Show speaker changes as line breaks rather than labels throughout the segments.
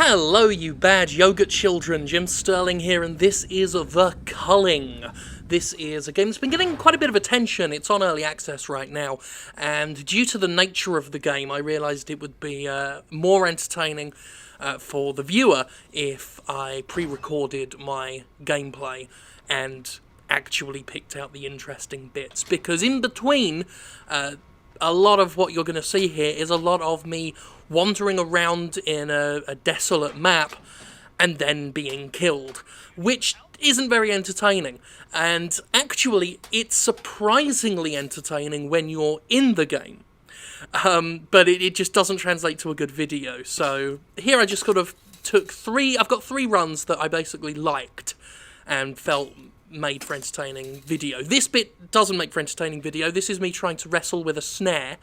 Hello, you bad yogurt children. Jim Sterling here, and this is The Culling. This is a game that's been getting quite a bit of attention. It's on early access right now, and due to the nature of the game, I realised it would be more entertaining for the viewer if I pre-recorded my gameplay and actually picked out the interesting bits, because in between a lot of what you're going to see here is a lot of me wandering around in a desolate map and then being killed, which isn't very entertaining. And actually, it's surprisingly entertaining when you're in the game. But it just doesn't translate to a good video. So here I just sort of I've got three runs that I basically liked and felt made for entertaining video. This bit doesn't make for entertaining video. This is me trying to wrestle with a snare,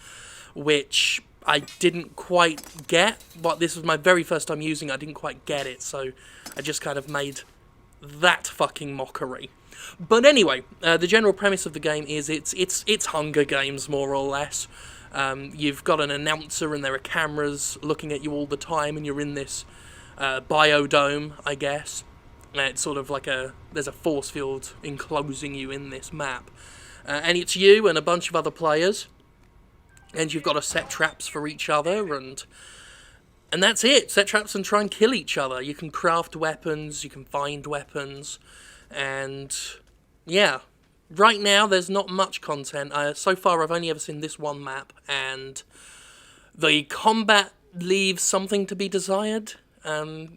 which I didn't quite get. But this was my very first time using it. I didn't quite get it, so I just kind of made that fucking mockery. But anyway, the general premise of the game is it's Hunger Games, more or less. You've got an announcer and there are cameras looking at you all the time, and you're in this biodome, I guess. It's sort of like there's a force field enclosing you in this map. And it's you and a bunch of other players. And you've got to set traps for each other, and that's it. Set traps and try and kill each other. You can craft weapons, you can find weapons, and yeah. Right now, there's not much content. So far, I've only ever seen this one map, and the combat leaves something to be desired.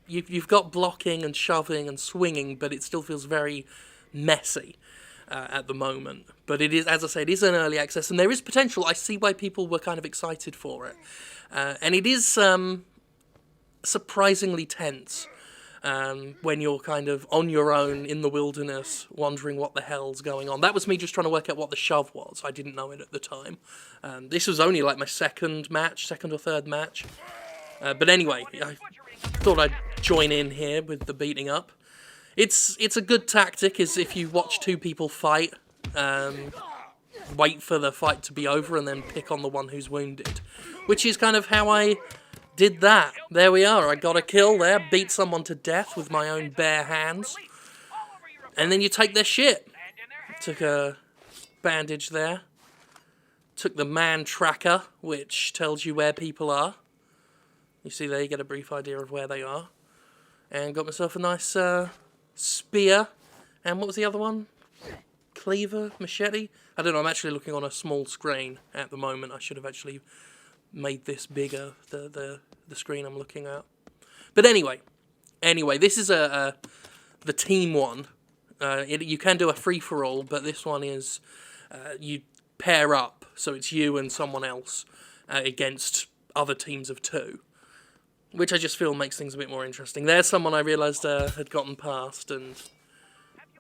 You've got blocking and shoving and swinging, but it still feels very messy at the moment. But it is, as I said, it is an early access, and there is potential. I see why people were kind of excited for it. And it is surprisingly tense when you're kind of on your own in the wilderness, wondering what the hell's going on. That was me just trying to work out what the shove was. I didn't know it at the time. This was only like my second or third match. But anyway, I thought I'd join in here with the beating up. It's a good tactic, is if you watch two people fight, wait for the fight to be over and then pick on the one who's wounded. Which is kind of how I did that. There we are, I got a kill there, beat someone to death with my own bare hands. And then you take their shit. Took a bandage there. Took the man tracker, which tells you where people are. You see there, you get a brief idea of where they are. And got myself a nice spear. And what was the other one? Cleaver? Machete? I don't know, I'm actually looking on a small screen at the moment. I should have actually made this bigger, the screen I'm looking at. But anyway, this is the team one. You can do a free-for-all, but this one is you pair up. So it's you and someone else against other teams of two, which I just feel makes things a bit more interesting. There's someone I realised had gotten past, and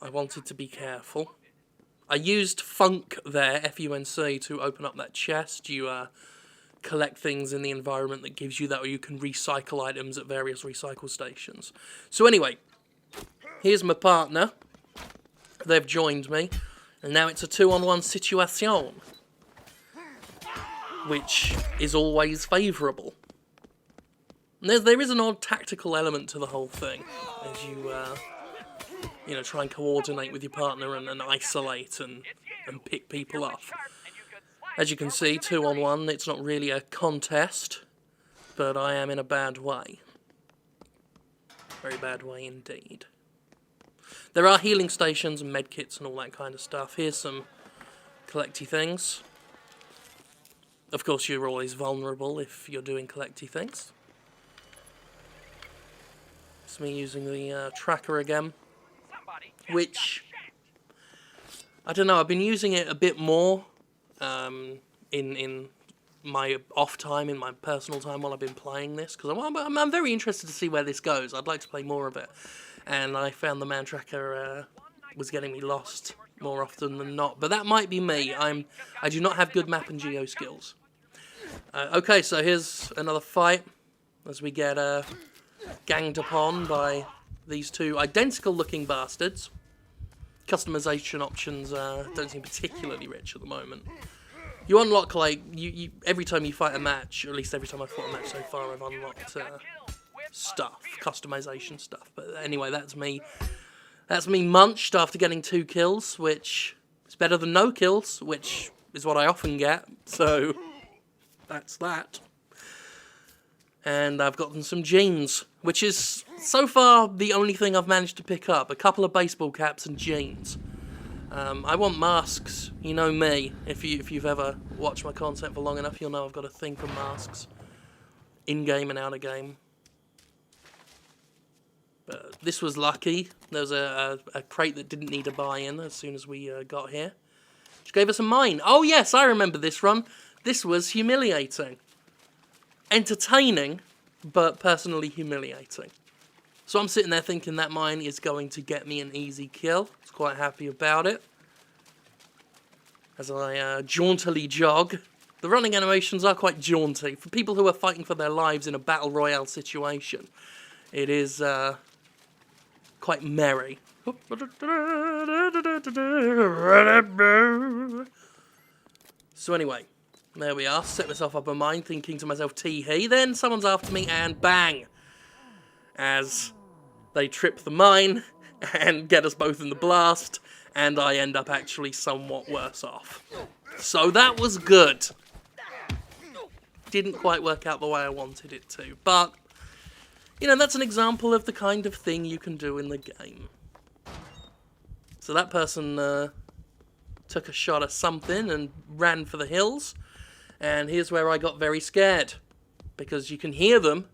I wanted to be careful. I used Funk there, F-U-N-C, to open up that chest. You collect things in the environment that gives you that, or you can recycle items at various recycle stations. So anyway, here's my partner. They've joined me, and now it's a 2-on-1 situation, which is always favourable. There is an odd tactical element to the whole thing, as you try and coordinate with your partner and isolate and pick people off. As you can see, 2-on-1, it's not really a contest, but I am in a bad way. Very bad way indeed. There are healing stations and medkits and all that kind of stuff. Here's some collecty things. Of course, you're always vulnerable if you're doing collecty things. It's me using the tracker again, which, I don't know, I've been using it a bit more in my off time, in my personal time while I've been playing this, because I'm very interested to see where this goes. I'd like to play more of it, and I found the man tracker was getting me lost more often than not, but that might be me. I do not have good map and geo skills. Okay, so here's another fight as we get ganged upon by these two identical looking bastards. Customization options don't seem particularly rich at the moment. You unlock, like, you every time you fight a match, or at least every time I've fought a match so far, I've unlocked stuff, customization stuff. But anyway, that's me. That's me munched after getting 2 kills, which is better than no kills, which is what I often get. So that's that. And I've gotten some jeans, which is so far the only thing I've managed to pick up. A couple of baseball caps and jeans. I want masks. You know me. If you've ever watched my content for long enough, you'll know I've got a thing for masks. In-game and out-of-game. But this was lucky. There was a crate that didn't need a buy-in as soon as we got here. Which gave us a mine. Oh yes, I remember this run. This was humiliating. Entertaining, but personally humiliating. So I'm sitting there thinking that mine is going to get me an easy kill. I was quite happy about it. As I jauntily jog. The running animations are quite jaunty. For people who are fighting for their lives in a battle royale situation, it is quite merry. So anyway, there we are. Set myself up a mine, thinking to myself, tee-hee. Then someone's after me, and bang! As they trip the mine and get us both in the blast, and I end up actually somewhat worse off. So that was good. Didn't quite work out the way I wanted it to, but, you know, that's an example of the kind of thing you can do in the game. So that person took a shot at something and ran for the hills, and here's where I got very scared, because you can hear them.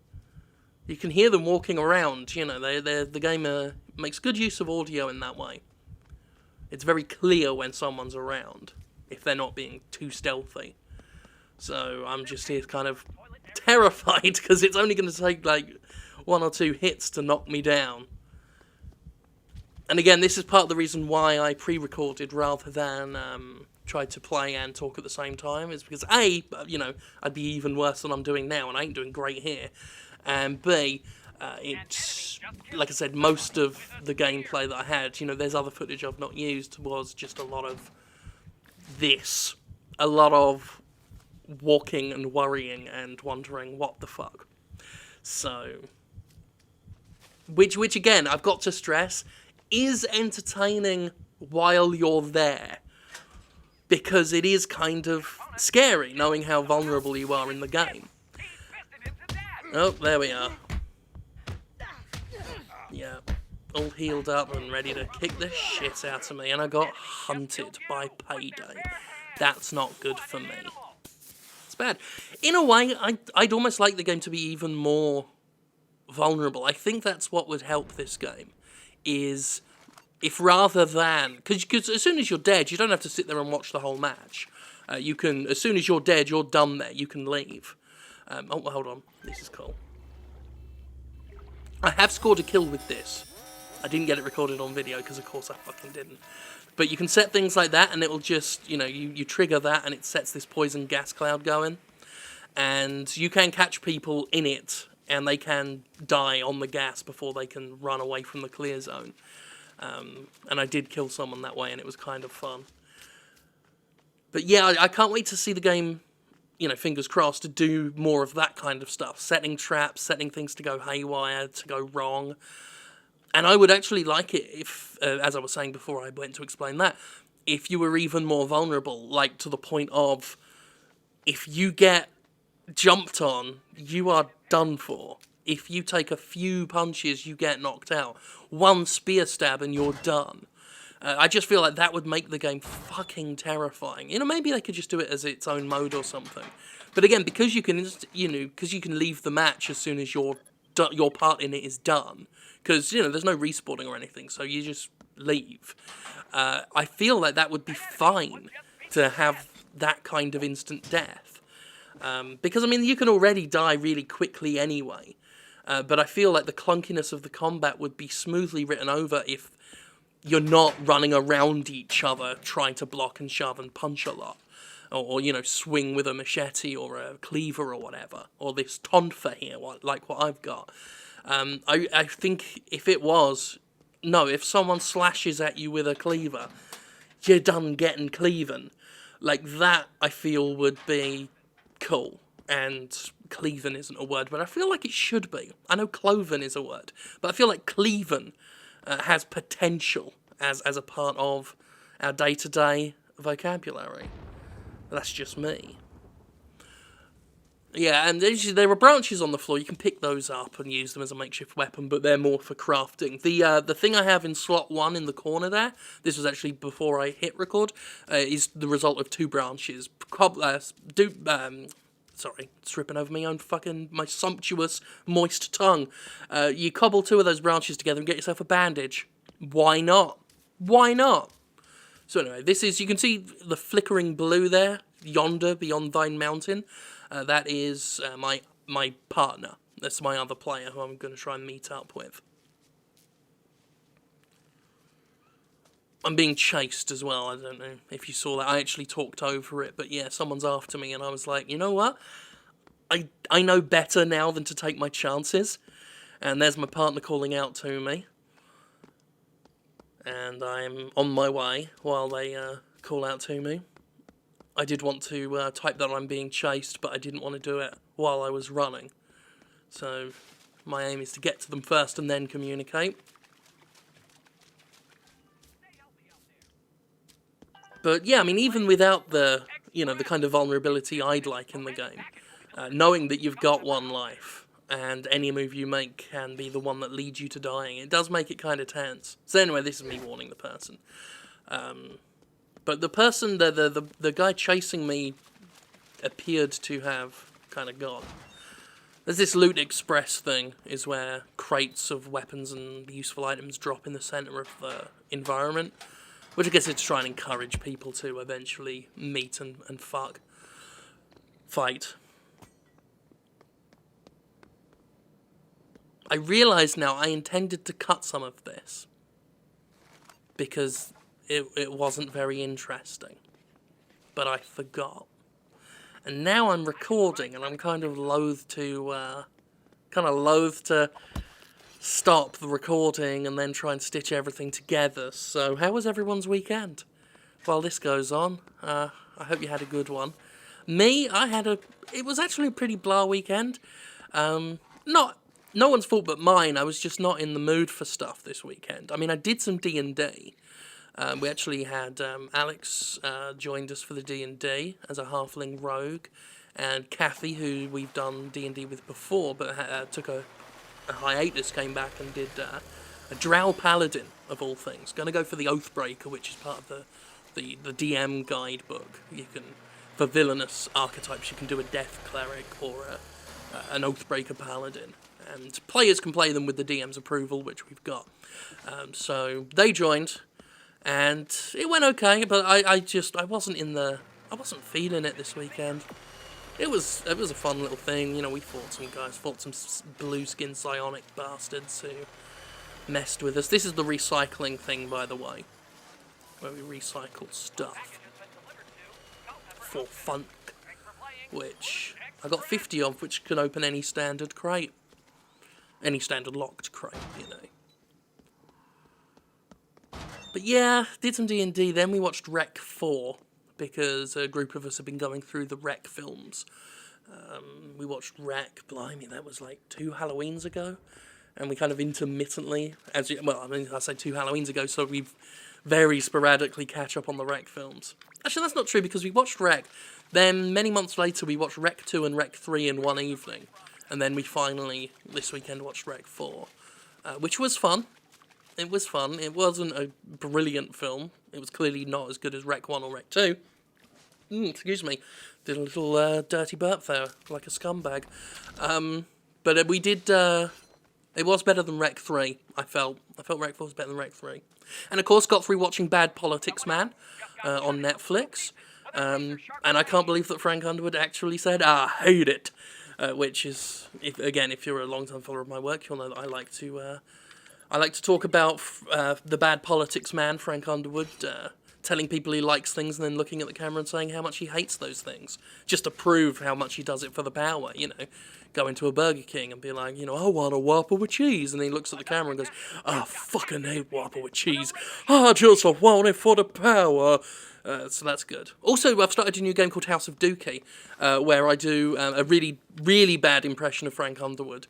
You can hear them walking around. You know, the game makes good use of audio in that way. It's very clear when someone's around, if they're not being too stealthy. So I'm just here kind of terrified, because it's only going to take like 1 or 2 hits to knock me down. And again, this is part of the reason why I pre-recorded rather than tried to play and talk at the same time, is because A, you know, I'd be even worse than I'm doing now, and I ain't doing great here. And B, it's, like I said, most of the gameplay that I had, you know, there's other footage I've not used, was just a lot of this. A lot of walking and worrying and wondering what the fuck. So, which again, I've got to stress, is entertaining while you're there. Because it is kind of scary, knowing how vulnerable you are in the game. Oh, there we are. Yeah, all healed up and ready to kick the shit out of me, and I got hunted by Payday. That's not good for me. It's bad. In a way, I'd almost like the game to be even more vulnerable. I think that's what would help this game, is if rather than... Because as soon as you're dead, you don't have to sit there and watch the whole match. You can, as soon as you're dead, you're done there. You can leave. Oh, hold on. This is cool. I have scored a kill with this. I didn't get it recorded on video, because of course I fucking didn't. But you can set things like that, and it will just, you know, you trigger that, and it sets this poison gas cloud going. And you can catch people in it, and they can die on the gas before they can run away from the clear zone. And I did kill someone that way, and it was kind of fun. But yeah, I can't wait to see the game, you know, fingers crossed, to do more of that kind of stuff. Setting traps, setting things to go haywire, to go wrong. And I would actually like it if, as I was saying before I went to explain that, if you were even more vulnerable, like to the point of, if you get jumped on, you are done for. If you take a few punches, you get knocked out. One spear stab and you're done. I just feel like that would make the game fucking terrifying. You know, maybe they could just do it as its own mode or something. But again, because you can, you know, because you can leave the match as soon as your part in it is done. Because, you know, there's no respawning or anything, so you just leave. I feel like that would be fine to have that kind of instant death. Because, I mean, you can already die really quickly anyway. But I feel like the clunkiness of the combat would be smoothly written over if you're not running around each other trying to block and shove and punch a lot. Or you know, swing with a machete or a cleaver or whatever. Or this tonfa here, like what I've got. I think if it was... No, if someone slashes at you with a cleaver, you're done getting cleaving. Like, that, I feel, would be cool. and cleaven isn't a word, but I feel like it should be. I know cloven is a word, but I feel like cleaven has potential as a part of our day-to-day vocabulary. That's just me. Yeah, and there are branches on the floor. You can pick those up and use them as a makeshift weapon, but they're more for crafting. The thing I have in slot 1 in the corner there, this was actually before I hit record, is the result of 2 branches. Sorry, it's tripping over my sumptuous, moist tongue. You cobble 2 of those branches together and get yourself a bandage. Why not? Why not? So anyway, you can see the flickering blue there, yonder, beyond thine mountain. That is my partner. That's my other player who I'm going to try and meet up with. I'm being chased as well. I don't know if you saw that. I actually talked over it, but yeah, someone's after me, and I was like, you know what? I know better now than to take my chances. And there's my partner calling out to me. And I'm on my way while they call out to me. I did want to type that I'm being chased, but I didn't want to do it while I was running. So my aim is to get to them first and then communicate. But yeah, I mean, even without the kind of vulnerability I'd like in the game, knowing that you've got one life and any move you make can be the one that leads you to dying, it does make it kind of tense. So anyway, this is me warning the person. But the person, the guy chasing me appeared to have kind of gone. There's this Loot Express thing, is where crates of weapons and useful items drop in the centre of the environment, which I guess is to try and encourage people to eventually meet and fight. I realise now I intended to cut some of this, because it wasn't very interesting, but I forgot. And now I'm recording, and I'm kind of loath to stop the recording and then try and stitch everything together. So, how was everyone's weekend? While this goes on, I hope you had a good one. Me, it was actually a pretty blah weekend. No one's fault but mine. I was just not in the mood for stuff this weekend. I mean, I did some D&D. We actually had Alex joined us for the D&D as a halfling rogue, and Kathy, who we've done D&D with before, but took a hiatus, came back and did a Drow Paladin, of all things. Going to go for the Oathbreaker, which is part of the DM guidebook. You can, for villainous archetypes, you can do a Death Cleric or an Oathbreaker Paladin. And players can play them with the DM's approval, which we've got. So they joined, and it went okay, but I wasn't feeling it this weekend. It was a fun little thing, we fought some blue-skinned psionic bastards who messed with us. This is the recycling thing, by the way, where we recycle stuff for funk, which I got 50 of, which can open any standard crate. Any standard locked crate, But yeah, did some D&D, then we watched Rec 4, because a group of us have been going through the Rec films. We watched Rec, blimey, that was like 2 Halloweens ago, and we kind of intermittently, I say 2 Halloweens ago, so we very sporadically catch up on the Rec films. Actually, that's not true, because we watched Rec, then many months later we watched Rec 2 and Rec 3 in one evening. And then we finally, this weekend, watched Rec 4, which was fun. It was fun. It wasn't a brilliant film. It was clearly not as good as Rec 1 or Rec 2. Excuse me. Did a little dirty burp there, like a scumbag. But we did, it was better than Rec 3, I felt. I felt Rec 4 was better than Rec 3. And of course, got through watching Bad Politics Man on Netflix. And I can't believe that Frank Underwood actually said, I hate it. Which is, if you're a long-time follower of my work, you'll know that I like to talk about the Bad Politics Man, Frank Underwood, telling people he likes things and then looking at the camera and saying how much he hates those things, just to prove how much he does it for the power, Go into a Burger King and be like, I want a Whopper with cheese, and then he looks at the camera and goes, I fucking hate Whopper with cheese, I just want it for the power. So that's good. Also, I've started a new game called House of Dookie, where I do a really, really bad impression of Frank Underwood,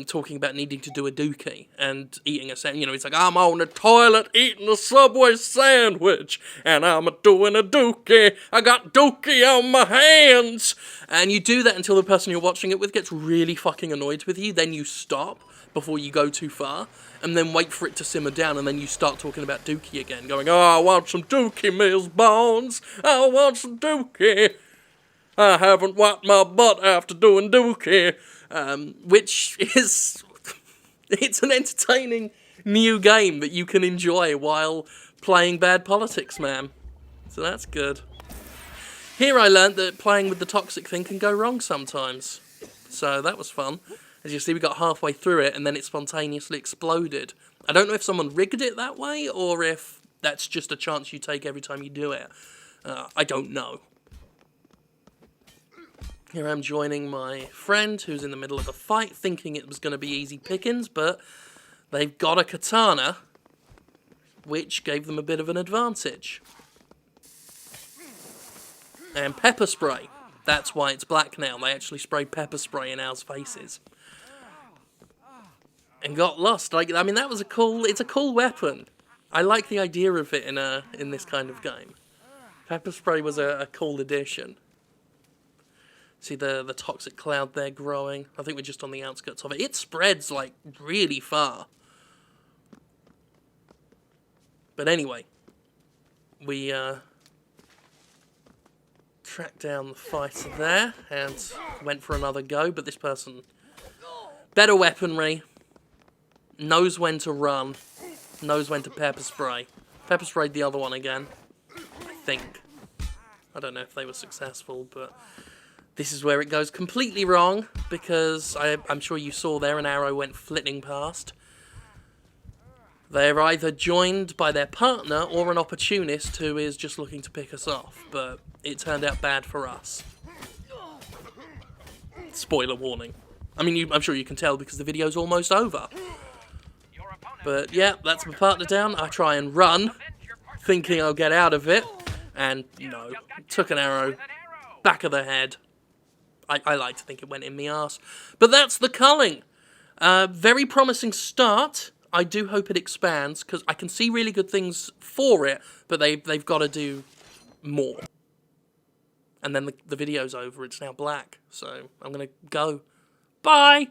talking about needing to do a dookie and eating a sandwich. You know, he's like, I'm on the toilet eating a Subway sandwich, and I'm doing a dookie. I got dookie on my hands. And you do that until the person you're watching it with gets really fucking annoyed with you. Then you stop before you go too far, and then wait for it to simmer down, and then you start talking about dookie again, going, oh, I want some dookie, Miss Bones. I want some dookie. I haven't wiped my butt after doing dookie. Which is... it's an entertaining new game that you can enjoy while playing bad politics, man. So that's good. Here I learnt that playing with the toxic thing can go wrong sometimes. So that was fun. As you see, we got halfway through it, and then it spontaneously exploded. I don't know if someone rigged it that way, or if that's just a chance you take every time you do it. I don't know. Here I'm joining my friend, who's in the middle of a fight, thinking it was going to be easy pickings, but they've got a katana, which gave them a bit of an advantage. And pepper spray. That's why it's black now. They actually sprayed pepper spray in our faces. And got lost. Like, I mean, that was it's a cool weapon. I like the idea of it in this kind of game. Pepper spray was a cool addition. See the toxic cloud there growing. I think we're just on the outskirts of it. It spreads, like, really far. But anyway, we tracked down the fighter there and went for another go, but this person, better weaponry, knows when to run, knows when to pepper spray. Pepper sprayed the other one again, I think. I don't know if they were successful, but this is where it goes completely wrong, because I'm sure you saw there an arrow went flitting past. They're either joined by their partner or an opportunist who is just looking to pick us off, but it turned out bad for us. Spoiler warning. I mean, I'm sure you can tell because the video's almost over. But yeah, that's my partner down. I try and run, thinking I'll get out of it, and no, took an arrow, back of the head. I like to think it went in the arse. But that's the Culling. Very promising start. I do hope it expands, because I can see really good things for it, but they've got to do more. And then the video's over, it's now black, so I'm going to go. Bye!